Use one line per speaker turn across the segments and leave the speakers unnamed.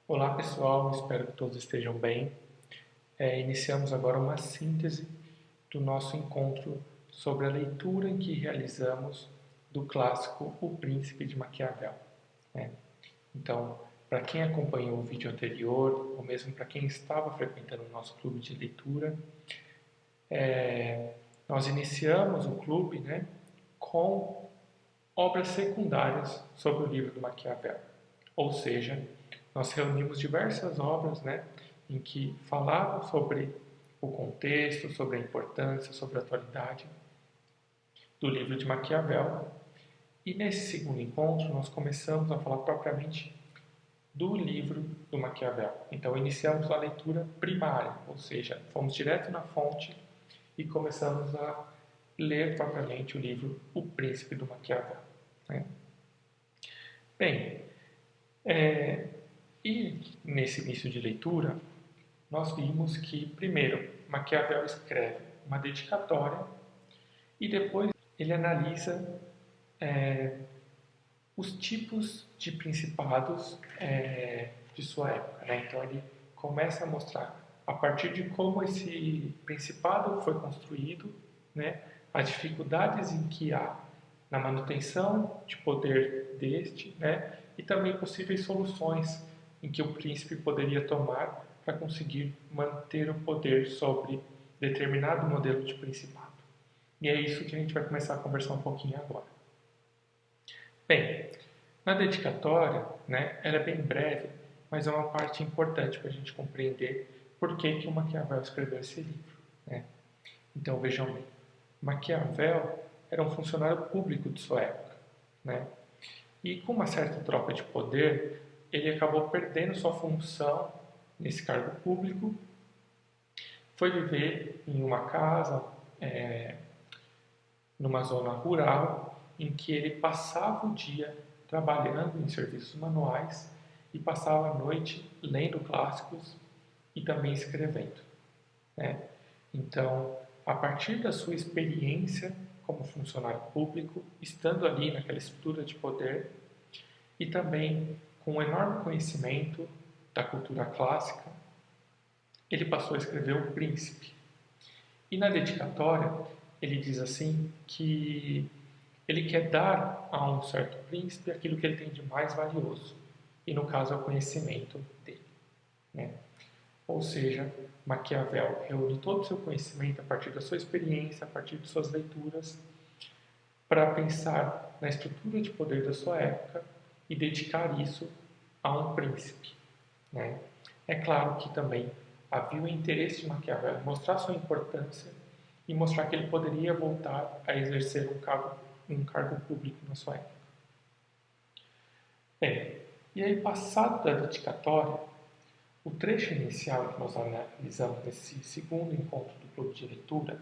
Olá pessoal, espero que todos estejam bem. Iniciamos agora uma síntese do nosso encontro sobre a leitura em que realizamos do clássico O Príncipe de Maquiavel, né? Então, para quem acompanhou o vídeo anterior, ou mesmo para quem estava frequentando o nosso clube de leitura, nós iniciamos o clube, né, com obras secundárias sobre o livro do Maquiavel. Ou seja, nós reunimos diversas obras, né, em que falavam sobre o contexto, sobre a importância, sobre a atualidade do livro de Maquiavel. E nesse segundo encontro, nós começamos a falar propriamente do livro do Maquiavel. Então, iniciamos a leitura primária, ou seja, fomos direto na fonte e começamos a ler propriamente o livro O Príncipe do Maquiavel, né? Bem, e nesse início de leitura, nós vimos que, primeiro, Maquiavel escreve uma dedicatória e depois ele analisa os tipos de principados de sua época, né? Então ele começa a mostrar a partir de como esse principado foi construído, né? As dificuldades em que há na manutenção de poder deste, né? E também possíveis soluções em que o príncipe poderia tomar para conseguir manter o poder sobre determinado modelo de principado. E é isso que a gente vai começar a conversar um pouquinho agora. Bem, na dedicatória, né, ela é bem breve, mas é uma parte importante para a gente compreender por que o Maquiavel escreveu esse livro, né? Então vejam bem, Maquiavel era um funcionário público de sua época, né? E com uma certa troca de poder, ele acabou perdendo sua função nesse cargo público, foi viver em uma casa, numa zona rural, em que ele passava o dia trabalhando em serviços manuais e passava a noite lendo clássicos e também escrevendo, né? Então, a partir da sua experiência como funcionário público, estando ali naquela estrutura de poder e também com um enorme conhecimento da cultura clássica, ele passou a escrever O Príncipe. E na dedicatória, ele diz assim que ele quer dar a um certo príncipe aquilo que ele tem de mais valioso, e no caso é o conhecimento dele, né? Ou seja, Maquiavel reúne todo o seu conhecimento a partir da sua experiência, a partir de suas leituras, para pensar na estrutura de poder da sua época e dedicar isso a um príncipe, né? É claro que também havia o interesse de Maquiavel em mostrar sua importância e mostrar que ele poderia voltar a exercer um cargo público na sua época. Bem, e aí passado da dedicatória, o trecho inicial que nós analisamos nesse segundo encontro do clube de leitura,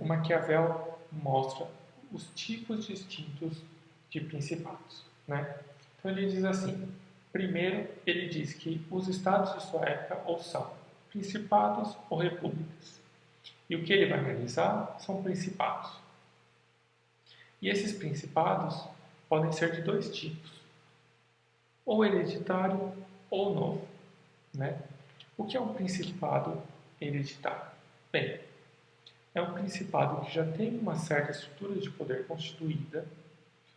o Maquiavel mostra os tipos distintos de principados, né? Então ele diz assim, primeiro ele diz que os estados de sua época ou são principados ou repúblicas. E o que ele vai analisar são principados. E esses principados podem ser de dois tipos, ou hereditário ou novo, né? O que é um principado hereditário? Bem, é um principado que já tem uma certa estrutura de poder constituída,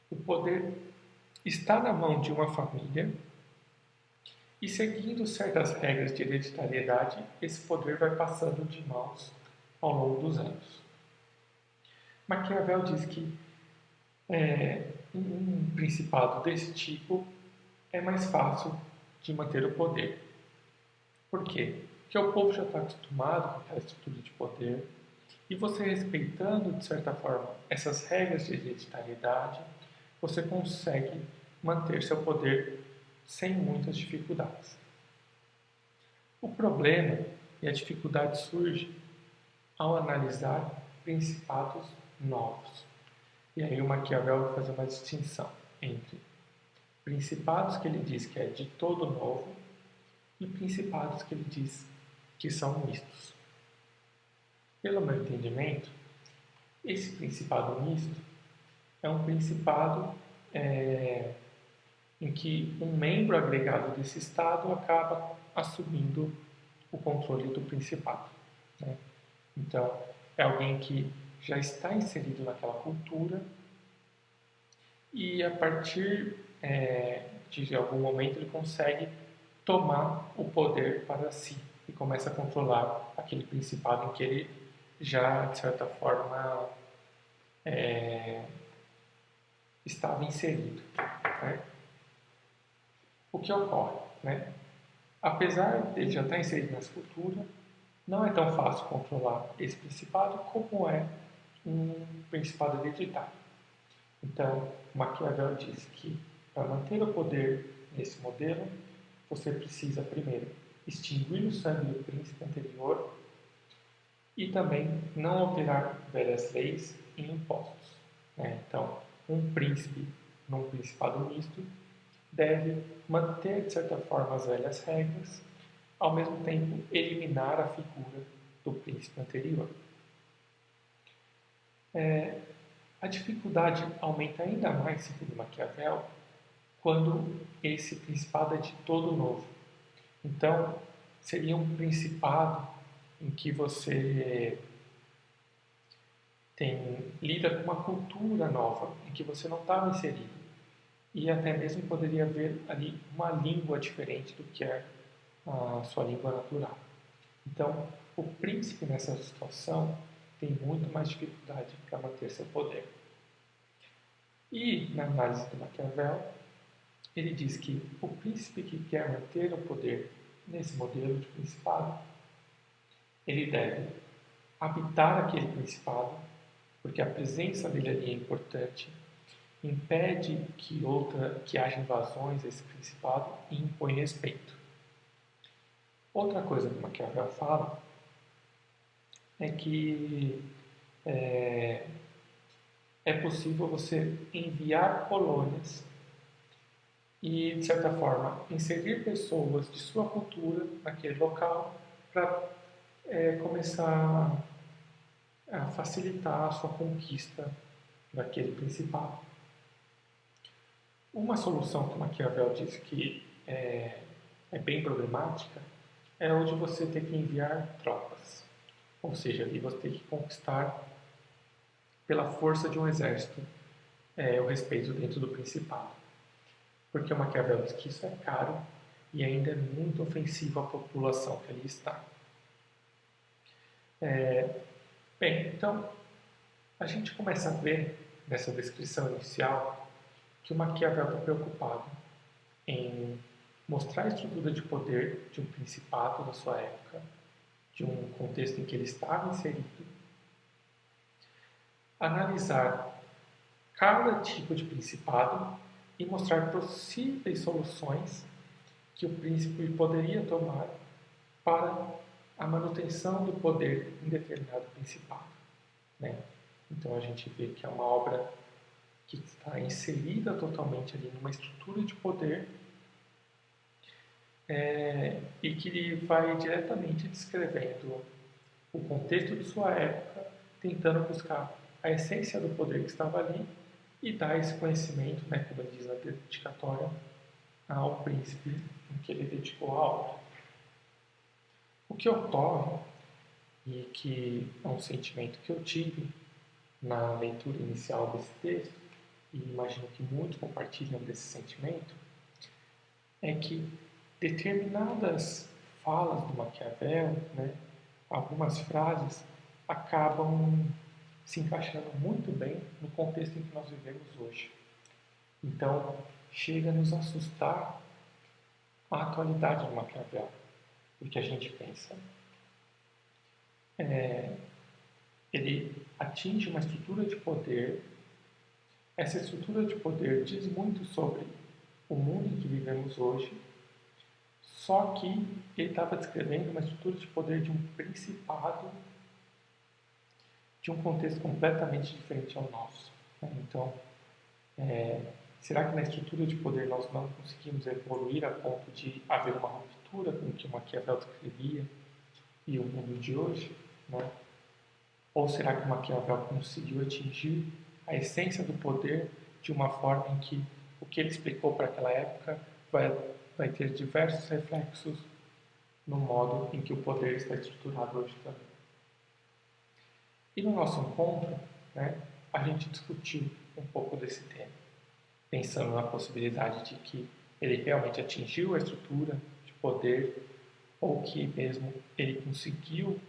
o poder está na mão de uma família e, seguindo certas regras de hereditariedade, esse poder vai passando de mãos ao longo dos anos. Maquiavel diz que um principado desse tipo é mais fácil de manter o poder. Por quê? Porque o povo já está acostumado com aquela estrutura de poder e você respeitando, de certa forma, essas regras de hereditariedade, você consegue manter seu poder sem muitas dificuldades. O problema e a dificuldade surge ao analisar principados novos. E aí o Maquiavel vai fazer uma distinção entre principados que ele diz que é de todo novo e principados que ele diz que são mistos. Pelo meu entendimento, esse principado misto é um principado em que um membro agregado desse Estado acaba assumindo o controle do principado, né? Então, é alguém que já está inserido naquela cultura e a partir de algum momento ele consegue tomar o poder para si e começa a controlar aquele principado em que ele já, de certa forma, estava inserido, né? O que ocorre, né? Apesar de ele já estar inserido nessa cultura, não é tão fácil controlar esse principado como é um principado hereditário. Então, Maquiavel diz que para manter o poder nesse modelo, você precisa primeiro extinguir o sangue do príncipe anterior e também não alterar velhas leis e impostos, né? Então, um príncipe num principado misto deve manter, de certa forma, as velhas regras, ao mesmo tempo eliminar a figura do príncipe anterior. A dificuldade aumenta ainda mais, segundo Maquiavel, quando esse principado é de todo novo. Então, seria um principado em que você lida com uma cultura nova, em que você não estava inserido. E até mesmo poderia haver ali uma língua diferente do que é a sua língua natural. Então, o príncipe nessa situação tem muito mais dificuldade para manter seu poder. E, na análise do Maquiavel, ele diz que o príncipe que quer manter o poder nesse modelo de principado, ele deve habitar aquele principado, porque a presença dele ali é importante, impede que haja invasões a esse principado e impõe respeito. Outra coisa que Maquiavel fala é que é possível você enviar colônias e, de certa forma, inserir pessoas de sua cultura naquele local para começar a facilitar a sua conquista daquele principado. Uma solução que Maquiavel diz que é bem problemática é onde você tem que enviar tropas, ou seja, ali você tem que conquistar pela força de um exército o respeito dentro do principado. Porque o Maquiavel diz que isso é caro e ainda é muito ofensivo à população que ali está. Bem, então a gente começa a ver nessa descrição inicial que o Maquiavel está preocupado em mostrar a estrutura de poder de um principado da sua época, de um contexto em que ele estava inserido, analisar cada tipo de principado e mostrar possíveis soluções que o príncipe poderia tomar para a manutenção do poder em determinado principado, né? Então a gente vê que é uma obra que está inserida totalmente ali numa estrutura de poder e que vai diretamente descrevendo o contexto de sua época, tentando buscar a essência do poder que estava ali e dar esse conhecimento, né, como ele diz na dedicatória, ao príncipe em que ele dedicou a obra. O que ocorre, e que é um sentimento que eu tive na leitura inicial desse texto, e imagino que muitos compartilham desse sentimento, é que determinadas falas do Maquiavel, né, algumas frases, acabam se encaixando muito bem no contexto em que nós vivemos hoje. Então, chega a nos assustar a atualidade do Maquiavel, porque a gente pensa, ele atinge uma estrutura de poder, essa estrutura de poder diz muito sobre o mundo em que vivemos hoje, só que ele estava descrevendo uma estrutura de poder de um principado, de um contexto completamente diferente ao nosso, né? Então, será que na estrutura de poder nós não conseguimos evoluir a ponto de haver uma ruptura com o que o Maquiavel descrevia e o mundo de hoje, né? Ou será que o Maquiavel conseguiu atingir a essência do poder de uma forma em que o que ele explicou para aquela época vai ter diversos reflexos no modo em que o poder está estruturado hoje também. E no nosso encontro, né, a gente discutiu um pouco desse tema, pensando na possibilidade de que ele realmente atingiu a estrutura de poder ou que mesmo ele conseguiu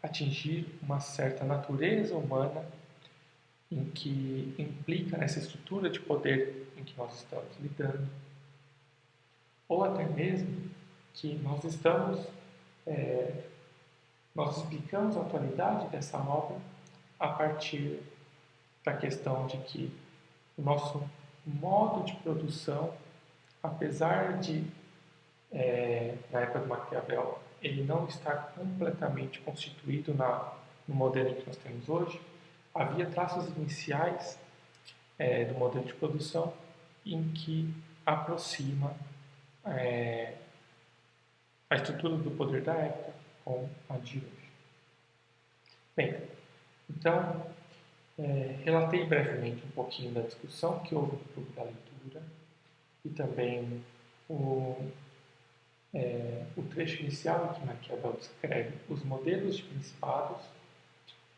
atingir uma certa natureza humana em que implica nessa estrutura de poder em que nós estamos lidando, ou até mesmo que nós explicamos a atualidade dessa obra a partir da questão de que o nosso modo de produção, apesar de, na época do Maquiavel, ele não estar completamente constituído no modelo que nós temos hoje, havia traços iniciais do modelo de produção em que aproxima a estrutura do poder da época com a de hoje. Bem, então, relatei brevemente um pouquinho da discussão que houve no Clube da Leitura e também o trecho inicial em que Maquiavel descreve os modelos de principados,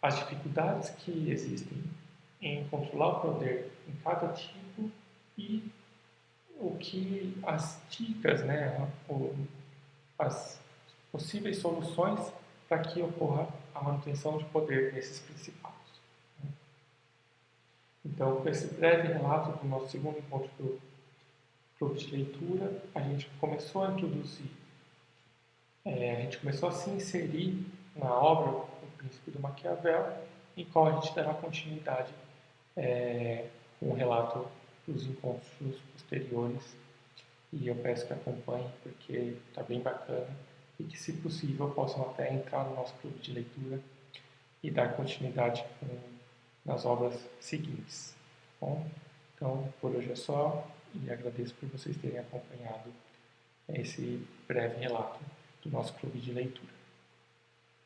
as dificuldades que existem em controlar o poder em cada tipo e o que as dicas, né, as possíveis soluções para que ocorra a manutenção de poder nesses principados. Então, com esse breve relato do nosso segundo encontro do clube de leitura, a gente começou a introduzir, a gente começou a se inserir na obra O Príncipe do Maquiavel, em qual a gente dará continuidade com o relato dos encontros posteriores. E eu peço que acompanhem, porque está bem bacana e que, se possível, possam até entrar no nosso clube de leitura e dar continuidade nas obras seguintes. Bom, então, por hoje é só e agradeço por vocês terem acompanhado esse breve relato do nosso clube de leitura.